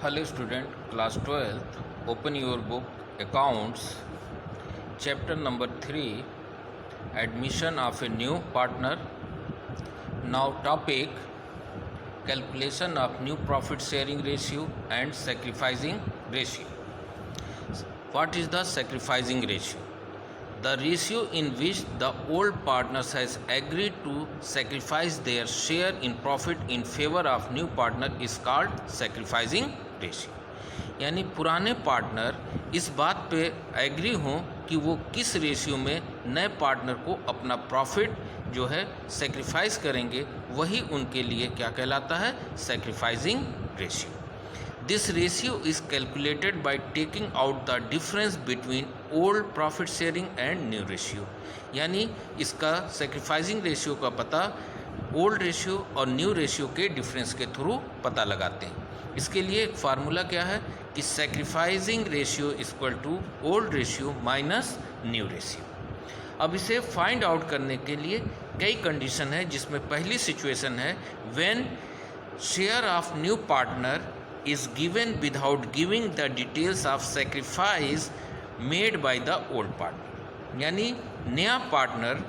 Hello student, class 12th, open your book accounts, chapter number 3, admission of a new partner. Now topic, calculation of new profit sharing ratio and sacrificing ratio. What is the sacrificing ratio? The ratio in which the old partners has agreed to sacrifice their share in profit in favor of new partner is called sacrificing ratio. यानी पुराने partner इस बात पे agree हों कि वो किस ratio में नए पार्टनर को अपना प्रॉफिट जो है सेक्रीफाइस करेंगे, वही उनके लिए क्या कहलाता है, sacrificing ratio. This ratio is calculated by taking out the difference between old profit sharing and new ratio. यानी इसका सेक्रीफाइसिंग रेशियो का पता ओल्ड रेशियो और न्यू रेशियो के डिफरेंस के थ्रू पता लगाते हैं. इसके लिए एक फार्मूला क्या है कि sacrificing ratio equal to old ratio minus new ratio. अब इसे फाइंड आउट करने के लिए कई कंडीशन है, जिसमें पहली सिचुएशन है when share of new partner is given without giving the details of sacrifice made by the old partner. यानी नया पार्टनर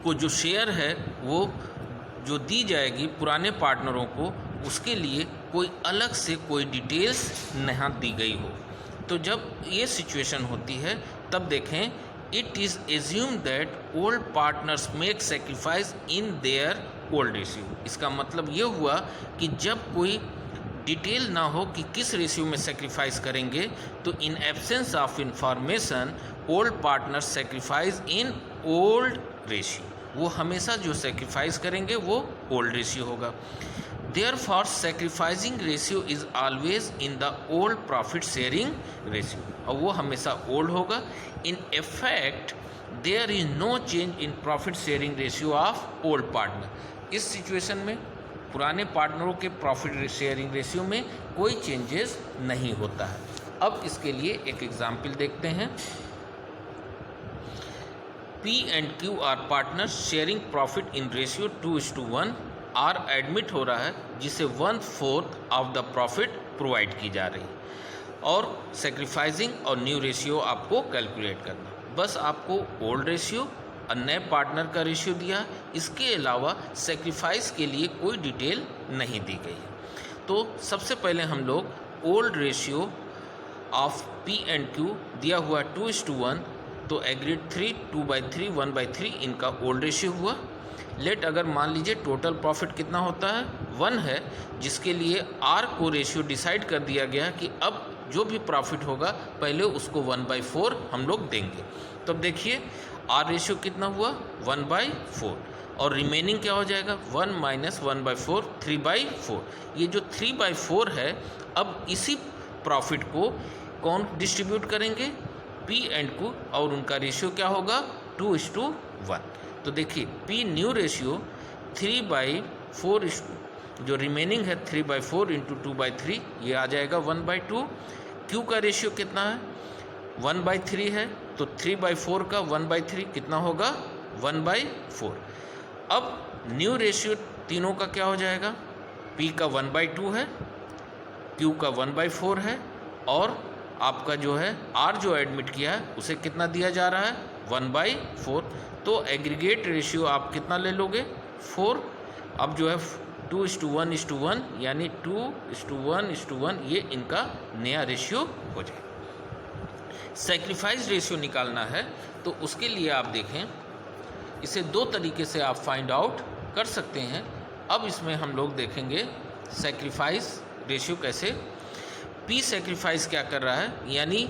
को जो शेयर है वो जो दी जाएगी पुराने पार्टनरों को, उसके लिए कोई अलग से कोई डिटेल्स नहीं दी गई हो. तो जब ये सिचुएशन होती है तब देखें, it is assume that old partners make sacrifice in their old ratio. इसका मतलब ये हुआ कि जब कोई डिटेल ना हो कि किस रेशियो में सेक्रीफाइस करेंगे, तो in absence of information old partners sacrifice in old ratio. वो हमेशा जो सेक्रीफाइस करेंगे वो ओल्ड रेशियो होगा. Therefore, sacrificing ratio is always in the old profit sharing ratio. और वो हमेशा old होगा. In effect, there is no change in profit sharing ratio of old partner. इस सिचुएशन में पुराने पार्टनरों के प्रॉफिट शेयरिंग रेशियो में कोई चेंजेस नहीं होता है. अब इसके लिए एक एग्जाम्पल देखते हैं. P and Q are partners sharing profit in ratio 2:1. R admit हो रहा है, जिसे 1/4 ऑफ द प्रॉफिट प्रोवाइड की जा रही है, और सेक्रीफाइसिंग और न्यू रेशियो आपको कैलकुलेट करना. बस आपको ओल्ड रेशियो और नए पार्टनर का रेशियो दिया, इसके अलावा सेक्रीफाइस के लिए कोई डिटेल नहीं दी गई है. तो सबसे पहले हम लोग old ratio of P and Q दिया हुआ 2:1, तो एग्रीड 3, 2/3, 1/3 इनका ओल्ड रेशियो हुआ. लेट अगर मान लीजिए टोटल प्रॉफिट कितना होता है, 1 है, जिसके लिए आर को रेशियो डिसाइड कर दिया गया कि अब जो भी प्रॉफिट होगा पहले उसको 1/4 हम लोग देंगे. तो अब देखिए आर रेशियो कितना हुआ, 1/4, और रिमेनिंग क्या हो जाएगा, 1 - 1/4, 3/4. ये जो 3/4 है, अब इसी प्रॉफिट को कौन डिस्ट्रीब्यूट करेंगे, पी एंड क्यू, और उनका रेशियो क्या होगा, 2:1. तो देखिए पी न्यू रेशियो 3/4 जो रिमेनिंग है 3/4 इंटू 2/3, ये आ जाएगा 1/2. क्यू का रेशियो कितना है, 1/3 है, तो 3/4 का 1/3 कितना होगा, 1/4. अब न्यू रेशियो तीनों का क्या हो जाएगा, पी का 1/2 है, क्यू का 1/4 है, और आपका जो है आर जो एडमिट किया है उसे कितना दिया जा रहा है, 1/4. तो एग्रीगेट रेशियो आप कितना ले लोगे, 4. अब जो है 2:1:1 यानी 2:1:1 ये इनका नया रेशियो हो जाए. सेक्रीफाइस रेशियो निकालना है, तो उसके लिए आप देखें, इसे दो तरीके से आप फाइंड आउट कर सकते हैं. अब इसमें हम लोग देखेंगे सेक्रीफाइस रेशियो कैसे. पी सेक्रीफाइस क्या कर रहा है, यानी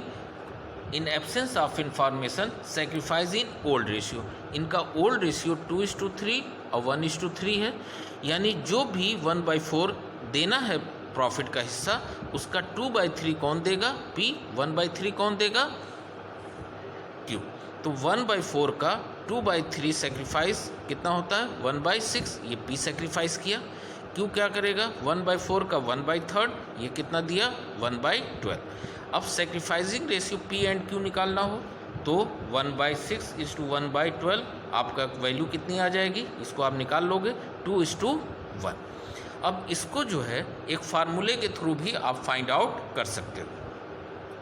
in absence of information sacrifice in old ratio. इनका ओल्ड रेशियो 2:3 और 1:3 है. यानी जो भी 1/4 देना है प्रॉफिट का हिस्सा, उसका 2/3 कौन देगा, पी. 1/3 कौन देगा, क्यू. तो 1/4 का 2/3 सेक्रीफाइस कितना होता है, 1/6. ये पी सेक्रीफाइस किया. क्यू क्या करेगा, 1/4 का 1/3, ये कितना दिया, 1/12. अब sacrificing ratio P and Q निकालना हो तो 1/6 = 1/12 आपका वैल्यू कितनी आ जाएगी, इसको आप निकाल लोगे, 2:1. अब इसको जो है एक फार्मूले के थ्रू भी आप फाइंड आउट कर सकते हो,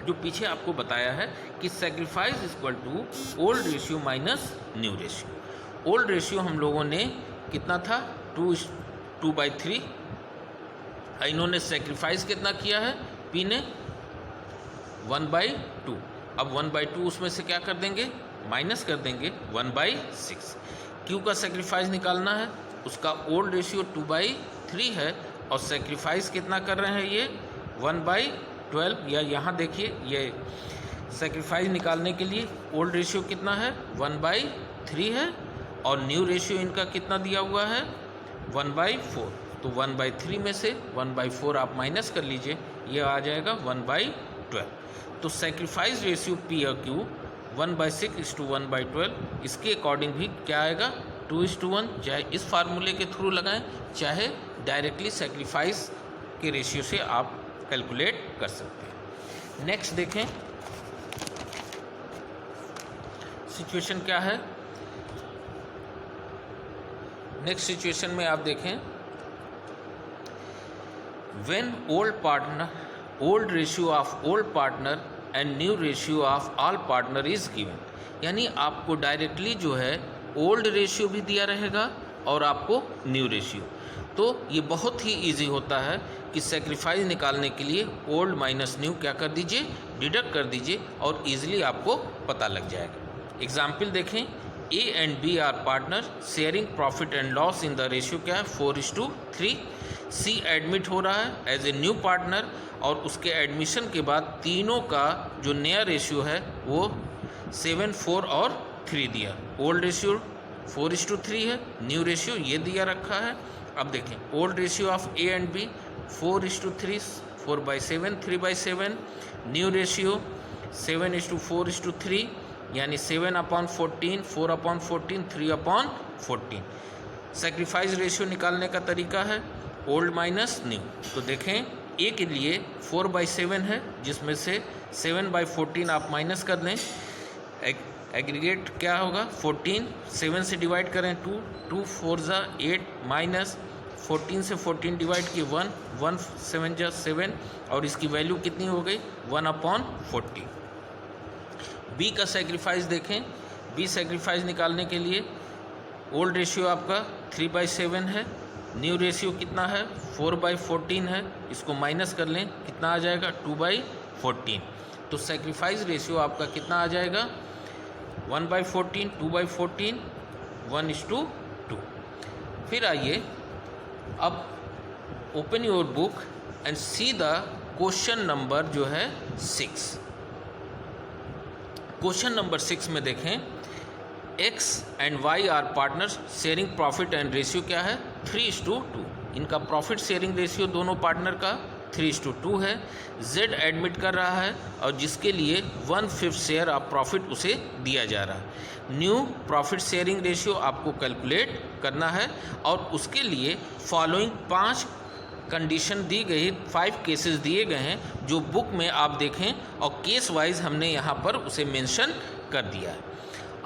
जो पीछे आपको बताया है कि sacrifice equal to old ratio minus new ratio. Old ratio हम लोगों ने कितना था 2:3, इन्होंने सेक्रीफाइस कितना किया है पी ने 1/2। अब 1/2 उसमें से क्या कर देंगे माइनस कर देंगे 1/6। क्यू का सेक्रीफाइस निकालना है, उसका ओल्ड रेशियो 2/3 है और सेक्रीफाइस कितना कर रहे हैं ये 1/12, या यहाँ देखिए ये सेक्रीफाइस निकालने के लिए ओल्ड रेशियो कितना है 1/3 है और न्यू रेशियो इनका कितना दिया हुआ है 1/4। तो 1/3 में से 1/4 आप माइनस कर लीजिए, ये आ जाएगा 1/12। तो सेक्रीफाइस रेशियो पी और क्यू 1/6:1/12, इसके अकॉर्डिंग भी क्या आएगा 2:1। चाहे इस फार्मूले के थ्रू लगाएं चाहे डायरेक्टली सेक्रीफाइस के रेशियो से आप कैलकुलेट कर सकते हैं। नेक्स्ट देखें सिचुएशन क्या है। नेक्स्ट सिचुएशन में आप देखें when old ratio of old partner and new ratio of all partner is given, यानी आपको डायरेक्टली जो है ओल्ड रेशियो भी दिया रहेगा और आपको न्यू रेशियो। तो ये बहुत ही इजी होता है कि सेक्रीफाइस निकालने के लिए ओल्ड माइनस न्यू क्या कर दीजिए डिडक्ट कर दीजिए और इजीली आपको पता लग जाएगा। एग्जाम्पल देखें, A and B are partner sharing profit and loss in the ratio क्या है 4:3। सी एडमिट हो रहा है एज ए न्यू पार्टनर और उसके एडमिशन के बाद तीनों का जो नया रेशियो है वो 7, 4 और 3 दिया। ओल्ड रेशियो 4:3 है, न्यू रेशियो ये दिया रखा है। अब देखें old ratio of A and B 4:3, 4/7, 3/7। New ratio 7:4:3 यानी 7/14, 4/14, 3/14। सेक्रीफाइस रेशियो निकालने का तरीका है ओल्ड माइनस न्यू। तो देखें ए के लिए 4/7 है जिसमें से 7/14 आप माइनस कर दें, एग्रीगेट क्या होगा 14, 7 से डिवाइड करें 2 4 जा 8 माइनस 14 से 14 डिवाइड किए 1 7 जा 7 और इसकी वैल्यू कितनी हो गई 1/40। बी का सेक्रीफाइस देखें, बी सेक्रीफाइस निकालने के लिए ओल्ड रेशियो आपका 3/7 है, न्यू रेशियो कितना है 4/14 है, इसको माइनस कर लें कितना आ जाएगा 2/14। तो सेक्रीफाइस रेशियो आपका कितना आ जाएगा 1/14, 2/14, 1:2। फिर आइए अब open your book and see the question number जो है 6। क्वेश्चन नंबर 6 में देखें X and Y are partners sharing profit and ratio क्या है 3:2। इनका प्रॉफिट शेयरिंग रेशियो दोनों पार्टनर का 3:2 है। जेड एडमिट कर रहा है और जिसके लिए 1/5 शेयर ऑफ प्रॉफिट उसे दिया जा रहा है। न्यू प्रॉफिट शेयरिंग रेशियो आपको कैलकुलेट करना है और उसके लिए फॉलोइंग 5 कंडीशन दी गई, 5 केसेस दिए गए हैं जो बुक में आप देखें और केस वाइज हमने यहाँ पर उसे मेंशन कर दिया है।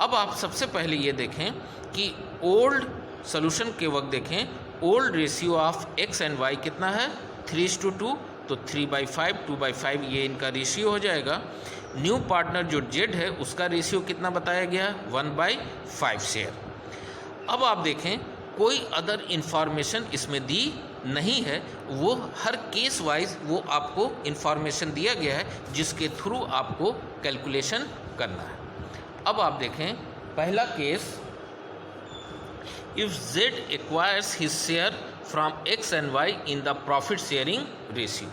अब आप सबसे पहले ये देखें कि ओल्ड सोल्यूशन के वक्त देखें old ratio of X and Y कितना है 3:2, तो 3/5, 2/5 ये इनका रेशियो हो जाएगा। न्यू पार्टनर जो जेड है उसका रेशियो कितना बताया गया 1/5 शेयर। अब आप देखें कोई अदर इंफॉर्मेशन इसमें दी नहीं है, वो हर केस वाइज वो आपको इंफॉर्मेशन दिया गया है जिसके थ्रू आपको कैलकुलेशन करना है। अब आप देखें पहला case, if Z acquires his share from X and Y in the profit sharing ratio.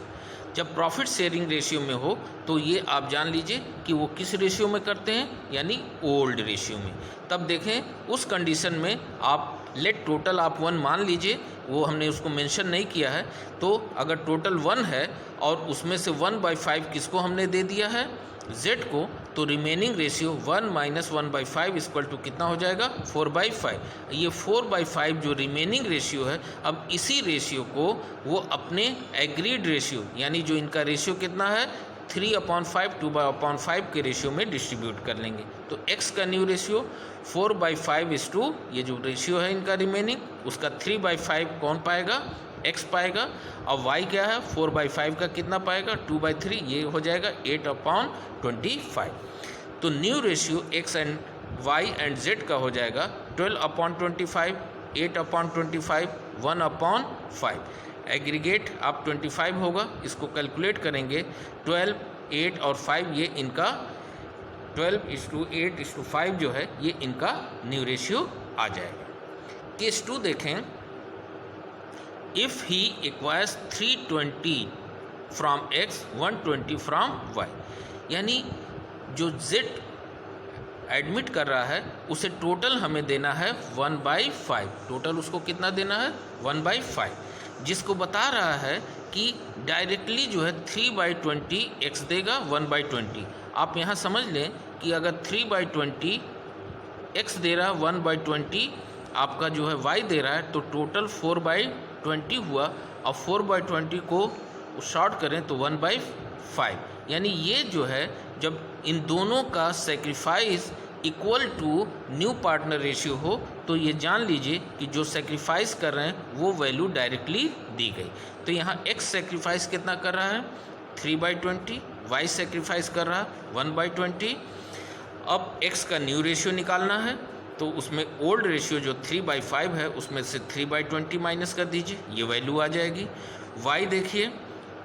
जब प्रॉफिट शेयरिंग रेशियो में हो तो ये आप जान लीजिए कि वो किस रेशियो में करते हैं, यानी ओल्ड रेशियो में। तब देखें उस कंडीशन में आप लेट टोटल आप 1 मान लीजिए, वो हमने उसको मेंशन नहीं किया है। तो अगर टोटल 1 है और उसमें से 1/5 किसको हमने दे दिया है z को, तो रिमेनिंग रेशियो 1 - 1/5 इक्वल टू कितना हो जाएगा 4/5। ये 4/5 जो रिमेनिंग रेशियो है, अब इसी रेशियो को वो अपने एग्रीड रेशियो यानी जो इनका रेशियो कितना है 3/5, 2/5 के रेशियो में डिस्ट्रीब्यूट कर लेंगे। तो x का न्यू रेशियो 4/5 ये जो रेशियो है इनका रिमेनिंग, उसका 3/5 कौन पाएगा x पाएगा, और y क्या है 4/5 का कितना पाएगा 2/3, ये हो जाएगा 8/25। तो new ratio x and y and z का हो जाएगा 12/25, 8/25, 1/5। एग्रीगेट आप 25 होगा, इसको कैलकुलेट करेंगे 12, 8 और 5, ये इनका 12:8:5 जो है ये इनका न्यू रेशियो आ जाएगा। केस 2 देखें, if he acquires 320 from x, 120 from y, यानी जो z एडमिट कर रहा है उसे टोटल हमें देना है 1/5। टोटल उसको कितना देना है 1/5, जिसको बता रहा है कि डायरेक्टली जो है 3/20 x देगा 1/20। आप यहाँ समझ लें कि अगर 3/20 x दे रहा है 1/20 आपका जो है y दे रहा है, तो टोटल 4/20 हुआ, और 4/20 को शॉर्ट करें तो 1/5। यानी ये जो है जब इन दोनों का sacrifice equal to new partner ratio हो तो ये जान लीजिए कि जो सेक्रीफाइस कर रहे हैं वो वैल्यू डायरेक्टली दी गई। तो यहाँ x सेक्रीफाइस कितना कर रहा है 3/20, y सेक्रीफाइस कर रहा है 1/20। अब x का न्यू रेशियो निकालना है, तो उसमें ओल्ड रेशियो जो 3/5 है उसमें से 3/20 माइनस कर दीजिए, ये वैल्यू आ जाएगी। y देखिए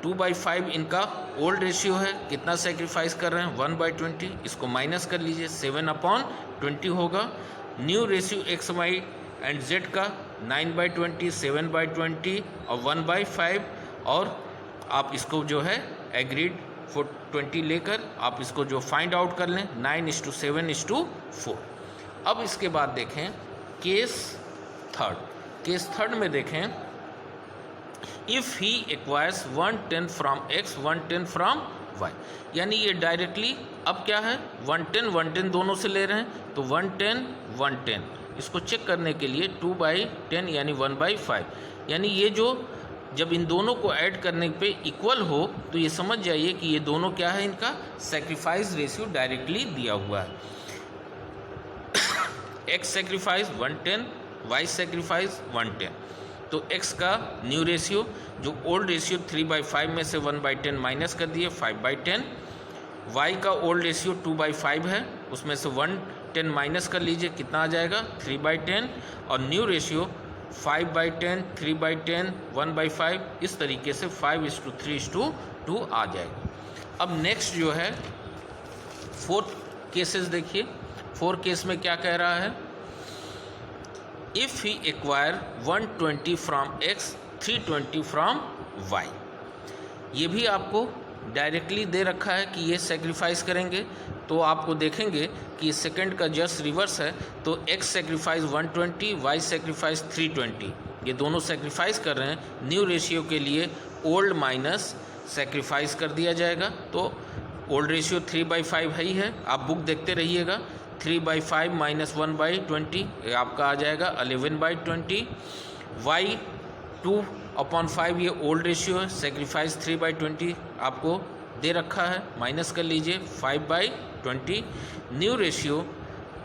2/5 इनका ओल्ड रेशियो है, कितना सेक्रीफाइस कर रहे हैं 1/20, इसको माइनस कर लीजिए 7/20 होगा। New ratio x y and z का 9/20, 7/20 और 1/5, और आप इसको जो है एग्रीड 20 लेकर आप इसको जो फाइंड आउट कर लें 9:7:4। अब इसके बाद देखें केस थर्ड में देखें, if he acquires 110 from x, 110 from y, यानी ये डायरेक्टली अब क्या है 110 दोनों से ले रहे हैं, तो 110 इसको चेक करने के लिए 2/10 यानी 1/5, यानी ये जो जब इन दोनों को ऐड करने पे इक्वल हो तो ये समझ जाइए कि ये दोनों क्या है, इनका सेक्रीफाइस रेशियो डायरेक्टली दिया हुआ है। x सेक्रीफाइस 110, y सेक्रीफाइस 110, तो x का न्यू रेशियो जो ओल्ड रेशियो 3/5 में से 1/10 माइनस कर दिए 5/10, y का ओल्ड रेशियो 2/5 है उसमें से 110 माइनस कर लीजिए, कितना आ जाएगा 3/10, और न्यू रेशियो 5/10, 3/10, 1/5, इस तरीके से 5:3:2 आ जाएगा। अब नेक्स्ट जो है 4th केसेस देखिए, 4 केस में क्या कह रहा है, if he acquire 120 from x, 320 from y, ये भी आपको डायरेक्टली दे रखा है कि ये सेक्रीफाइस करेंगे, तो आपको देखेंगे कि सेकंड का जस्ट रिवर्स है, तो x सेक्रीफाइस 120, y सेक्रीफाइस 320, ये दोनों सेक्रीफाइस कर रहे हैं। न्यू रेशियो के लिए ओल्ड माइनस सेक्रीफाइस कर दिया जाएगा, तो ओल्ड रेशियो 3/5 है ही है, आप बुक देखते रहिएगा। 3/5 माइनस 1/20 आपका आ जाएगा 11/20। y 2/5 ये ओल्ड रेशियो है, सेक्रीफाइस 3/20 आपको दे रखा है, माइनस कर लीजिए 5/20। न्यू रेशियो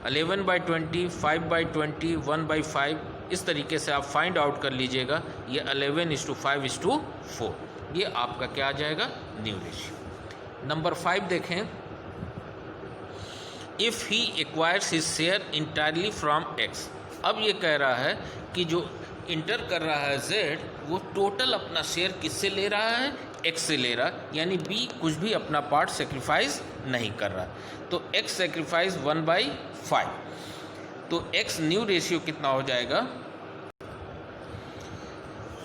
11/20, 5/20, 1/5, इस तरीके से आप फाइंड आउट कर लीजिएगा, ये 11:5:4, ये आपका क्या आ जाएगा न्यू रेशियो। नंबर 5 देखें, if he acquires his share entirely from x, अब ये कह रहा है कि जो इंटर कर रहा है z वो टोटल अपना शेयर किससे ले रहा है x से ले रहा है, यानी b कुछ भी अपना पार्ट सेक्रीफाइस नहीं कर रहा, तो x सेक्रीफाइस 1/5, तो x न्यू रेशियो कितना हो जाएगा,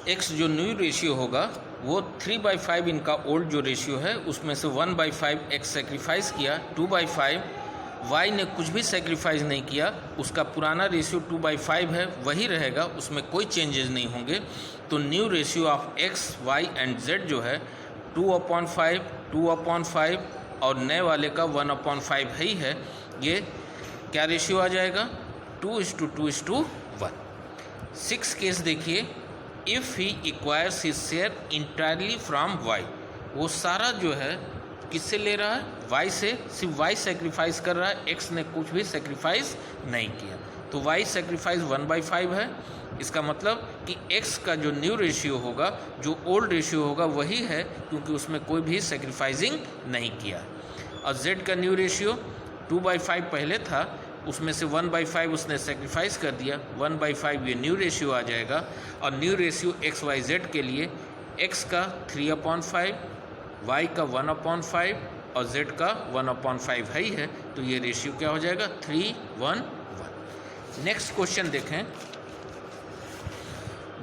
x जो न्यू रेशियो होगा वो 3/5 इनका ओल्ड जो रेशियो है उसमें से 1/5 x सेक्रीफाइस किया, 2/5 y ने कुछ भी सेक्रीफाइस नहीं किया, उसका पुराना रेशियो 2/5 है वही रहेगा, उसमें कोई चेंजेस नहीं होंगे, तो new ratio of x, y and z जो है 2/5, 2/5 और नए वाले का 1/5 ही है, ये क्या रेशियो आ जाएगा 2:2:1। 6 केस देखिए, if he acquires his share entirely from y, वो सारा जो है किससे ले रहा है y से, सिर्फ y सेक्रीफाइस कर रहा है, x ने कुछ भी सेक्रीफाइस नहीं किया, तो y सेक्रीफाइस 1/5 है, इसका मतलब कि x का जो न्यू रेशियो होगा, जो ओल्ड रेशियो होगा वही है, क्योंकि उसमें कोई भी सेक्रीफाइसिंग नहीं किया। और z का न्यू रेशियो 2/5 पहले था, उसमें से 1/5 उसने सेक्रीफाइस कर दिया, 1/5 ये न्यू रेशियो आ जाएगा। और न्यू रेशियो XYZ के लिए x का 3/5, y का 1/5 और z का 1/5 है ही है, तो ये रेशियो क्या हो जाएगा 3:1। नेक्स्ट क्वेश्चन देखें,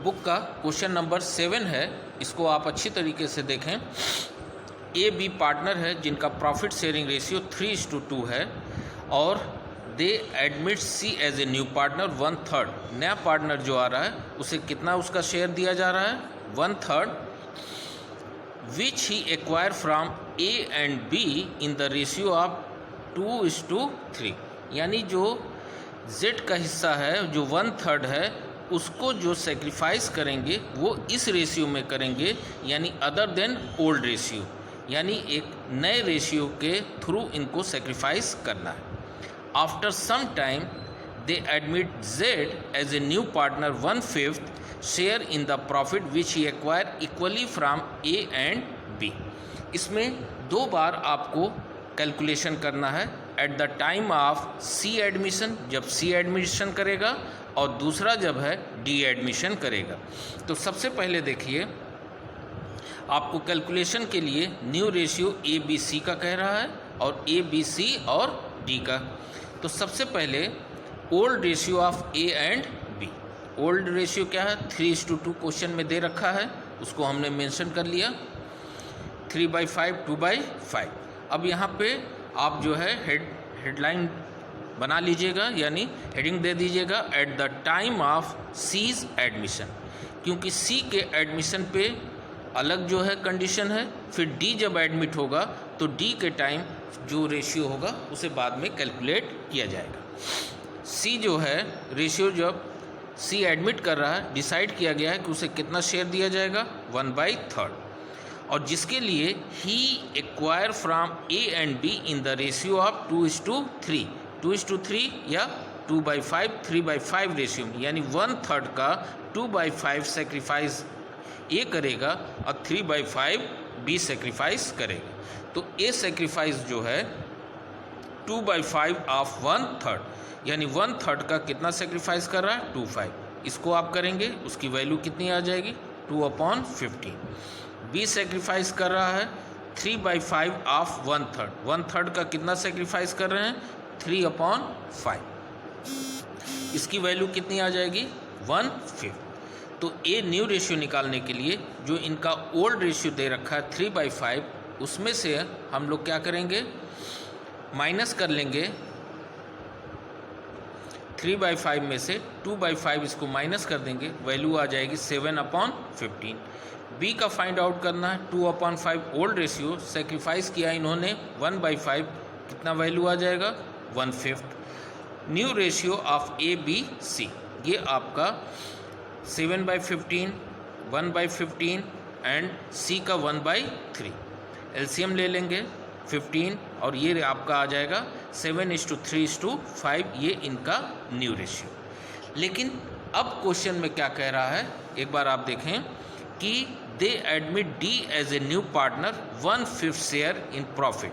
बुक का क्वेश्चन नंबर 7 है, इसको आप अच्छी तरीके से देखें। ए बी पार्टनर है जिनका प्रॉफिट शेयरिंग रेशियो 3:2 है और they admit C as a new partner 1/3। नया पार्टनर जो आ रहा है उसे कितना उसका शेयर दिया जा रहा है 1/3, which he acquire from A and B in the ratio of 2:3। यानी जो जेड का हिस्सा है जो 1/3 है, उसको जो सेक्रीफाइस करेंगे वो इस रेशियो में करेंगे, यानी अदर देन ओल्ड रेशियो, यानी एक नए रेशियो के थ्रू इनको सेक्रीफाइस करना है। After some time they admit Z as a new partner 1/5 share in the profit which he acquire equally from A and B. इसमें 2 बार आपको कैलकुलेशन करना है, at the time of C admission, जब C admission करेगा, और दूसरा जब है डी एडमिशन करेगा। तो सबसे पहले देखिए, आपको कैलकुलेशन के लिए new ratio A B C का कह रहा है और ए बी सी और डी का। तो सबसे पहले old ratio of A and B. Old ratio क्या है 3:2 क्वेश्चन में दे रखा है, उसको हमने मेंशन कर लिया 3/5 2/5। अब यहाँ पे आप जो है हेडलाइन बना लीजिएगा, यानी हेडिंग दे दीजिएगा at the time of C's admission, क्योंकि सी के एडमिशन पे अलग जो है कंडीशन है, फिर डी जब एडमिट होगा तो डी के टाइम जो रेशियो होगा उसे बाद में कैलकुलेट किया जाएगा। सी जो है रेशियो जब सी एडमिट कर रहा है, डिसाइड किया गया है कि उसे कितना शेयर दिया जाएगा 1/3, और जिसके लिए he acquire from A and B in the ratio of 2:3, 2:3 या 2/5 3/5 रेशियो, यानी 1/3 का 2/5 सेक्रीफाइस ए करेगा और 3/5 बी सेक्रीफाइस करेगा। तो ए सेक्रीफाइस जो है 2/5 ऑफ 1/3, यानी 1/3 का कितना सेक्रीफाइस कर रहा है 2/5। इसको आप करेंगे, उसकी वैल्यू कितनी आ जाएगी 2/15। बी सेक्रीफाइस कर रहा है 3/5 ऑफ 1/3, 1/3 का कितना सेक्रीफाइस कर रहे हैं 3/5। इसकी वैल्यू कितनी आ जाएगी 1/5। तो ए न्यू रेशियो निकालने के लिए जो इनका ओल्ड रेशियो दे रखा है 3/5, उसमें से हम लोग क्या करेंगे माइनस कर लेंगे 3/5 में से 2/5 इसको माइनस कर देंगे, वैल्यू आ जाएगी 7/15। बी का फाइंड आउट करना है 2/5 ओल्ड रेशियो, सेक्रीफाइस किया इन्होंने 1/5, कितना वैल्यू आ जाएगा 1/5। New ratio of A B C, ये आपका 7/15, 1/15 एंड सी का 1/3। एलसीएम ले लेंगे 15 और ये आपका आ जाएगा 7:3:5, ये इनका न्यू रेशियो। लेकिन अब क्वेश्चन में क्या कह रहा है, एक बार आप देखें कि they admit D as a new partner 1/5 share in profit.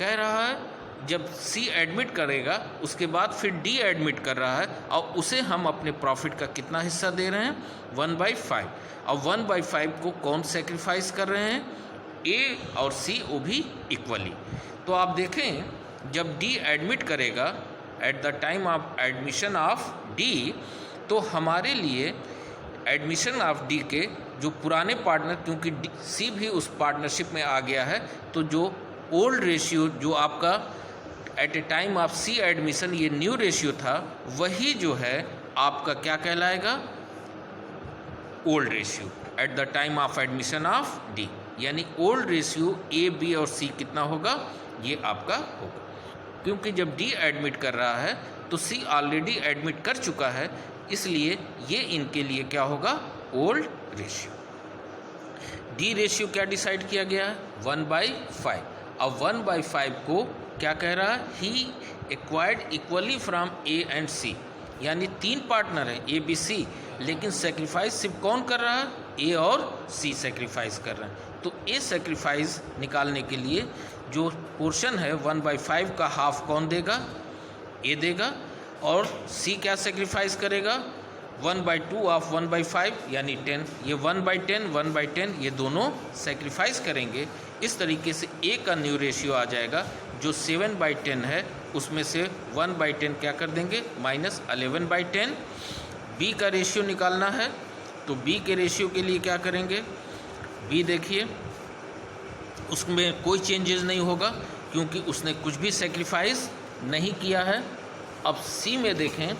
कह रहा है जब सी एडमिट करेगा उसके बाद फिर डी एडमिट कर रहा है और उसे हम अपने प्रॉफिट का कितना हिस्सा दे रहे हैं 1/5, और 1/5 को कौन सेक्रीफाइस कर रहे हैं ए और सी, वो भी इक्वली। तो आप देखें जब डी एडमिट करेगा eight the time of admission of D, तो हमारे लिए एडमिशन ऑफ डी के जो पुराने पार्टनर, क्योंकि सी भी उस पार्टनरशिप में आ गया है, तो जो ओल्ड रेशियो जो आपका at a time of C admission ये न्यू रेशियो था, वही जो है आपका क्या कहलाएगा old ratio at the time of admission of D, यानी ओल्ड रेशियो ए बी और सी कितना होगा ये आपका होगा, क्योंकि जब डी एडमिट कर रहा है तो सी ऑलरेडी एडमिट कर चुका है, इसलिए ये इनके लिए क्या होगा ओल्ड रेशियो। डी रेशियो क्या डिसाइड किया गया है 1/5। अब 1/5 को क्या कह रहा है he acquired equally from A and C, यानी 3 पार्टनर हैं ए बी सी, लेकिन सेक्रीफाइस सिर्फ कौन कर रहा है? ए और सी सेक्रीफाइस कर रहे हैं। तो ए सेक्रीफाइस निकालने के लिए जो पोर्शन है 1/5 का हाफ कौन देगा? ए देगा। और सी क्या सेक्रीफाइस करेगा? 1/2 ऑफ 1/5 यानी 10। ये 1/10 1/10 ये दोनों सेक्रीफाइस करेंगे। इस तरीके से ए का न्यू रेशियो आ जाएगा जो 7/10 है, उसमें से 1/10 क्या कर देंगे? -11/10। बी का रेशियो निकालना है, तो बी के रेशियो के लिए क्या करेंगे? बी देखिए उसमें कोई चेंजेस नहीं होगा क्योंकि उसने कुछ भी सेक्रीफाइस नहीं किया है। अब सी में देखें,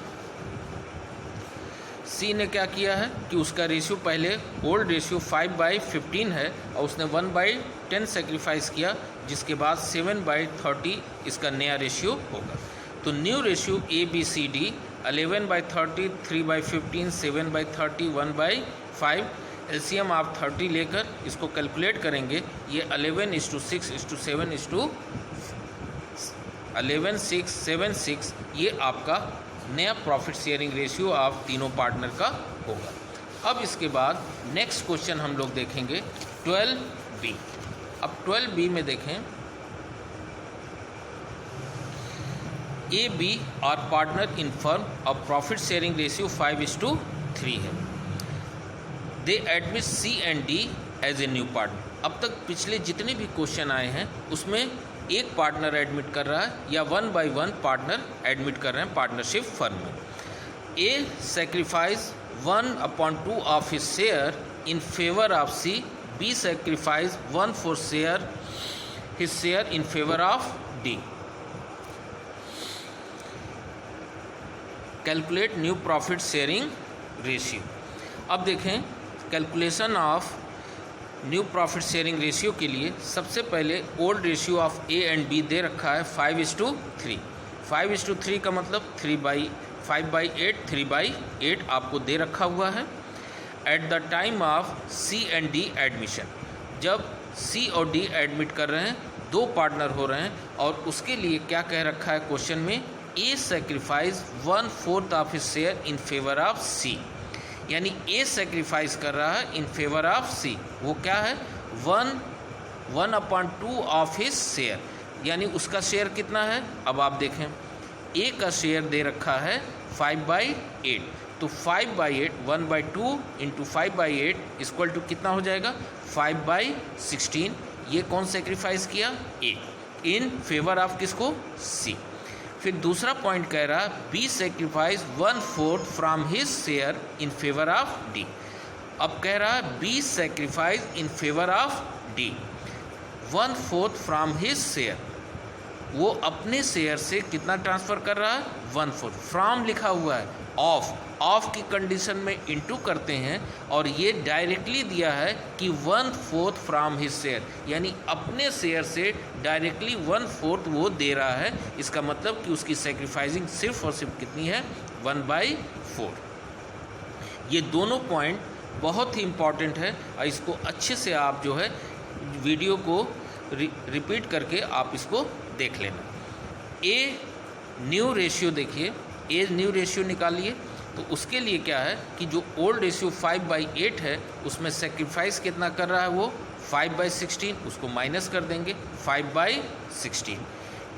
सी ने क्या किया है कि उसका रेशियो पहले ओल्ड रेशियो 5/15 है और उसने 1/10 सेक्रीफाइस किया, जिसके बाद 7/30 इसका नया रेशियो होगा। तो new ratio A B C D 11/30, 3/15, 7/30, 1/5। LCM आप 30 लेकर इसको कैलकुलेट करेंगे। ये 11:6:7 ये आपका नया प्रॉफिट शेयरिंग रेशियो आप तीनों पार्टनर का होगा। अब इसके बाद नेक्स्ट क्वेश्चन हम लोग देखेंगे 12B। अब 12B में देखें, A B are partner in firm और प्रॉफिट शेयरिंग रेशियो 5:3 है। They admit C and D as a new partner. अब तक पिछले जितने भी क्वेश्चन आए हैं उसमें एक पार्टनर एडमिट कर रहा है या 1 by 1 पार्टनर एडमिट कर रहे हैं पार्टनरशिप फर्म में। A sacrifice 1/2 of his share in favour of C. B sacrifice 1/4 his share in favour of D. Calculate new profit sharing ratio. अब देखें calculation of new profit sharing ratio के लिए सबसे पहले old ratio of A and B दे रखा है 5:3। 5:3 का मतलब 5/8 3/8 आपको दे रखा हुआ है। At the time of C and D admission, जब सी और डी एडमिट कर रहे हैं, 2 पार्टनर हो रहे हैं और उसके लिए क्या कह रखा है क्वेश्चन में? A sacrifice 1/4 of his share in favour of C. यानी ए सेक्रीफाइस कर रहा है इन फेवर ऑफ सी। वो क्या है? 1/2 ऑफ हिज शेयर, यानी उसका शेयर कितना है? अब आप देखें ए का शेयर दे रखा है 5/8, तो 5/8 1/2 इंटू 5/8 इक्वल टू कितना हो जाएगा? 5/16। ये कौन सेक्रीफाइस किया? ए, इन फेवर ऑफ किसको? सी। फिर दूसरा पॉइंट कह रहा है B sacrifice 1/4 from his share in favour of D. अब कह रहा है B sacrifice in favour of D 1/4 from his share. वो अपने शेयर से कितना ट्रांसफ़र कर रहा है? 1/4। फ्रॉम लिखा हुआ है, ऑफ की कंडीशन में इनटू करते हैं और ये डायरेक्टली दिया है कि 1/4 फ्रॉम हिज शेयर, यानी अपने शेयर से डायरेक्टली 1/4 वो दे रहा है। इसका मतलब कि उसकी सेक्रीफाइसिंग सिर्फ और सिर्फ कितनी है? 1/4। ये दोनों पॉइंट बहुत ही इम्पॉर्टेंट है और इसको अच्छे से आप जो है वीडियो को रिपीट करके आप इसको देख लेना। ए न्यू रेशियो देखिए, ए न्यू रेशियो निकालिए। तो उसके लिए क्या है कि जो ओल्ड रेशियो 5/8 है उसमें सेक्रीफाइस कितना कर रहा है? वो 5/16, उसको माइनस कर देंगे 5/16।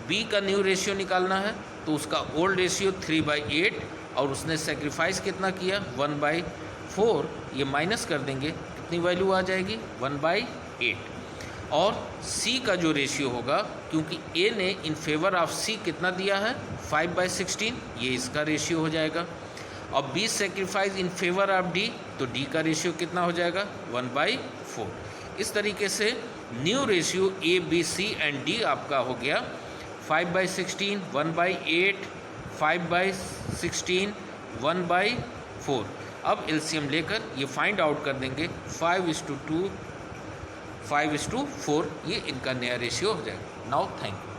बी का न्यू रेशियो निकालना है तो उसका ओल्ड रेशियो 3/8 और उसने सेक्रीफाइस कितना किया? 1/4। ये माइनस कर देंगे, कितनी वैल्यू आ जाएगी? 1/8। और सी का जो रेशियो होगा, क्योंकि ए ने इन फेवर ऑफ सी कितना दिया है? 5/16, ये इसका रेशियो हो जाएगा। और B sacrifice in favour of D, तो डी का रेशियो कितना हो जाएगा? 1/4। इस तरीके से new ratio A B C and D आपका हो गया 5/16, 1/8, 5/16, 1/4। अब एलसीएम लेकर ये फाइंड आउट कर देंगे 5:2, 5:4, ये इनका नया रेशियो हो जाएगा। Now thank you.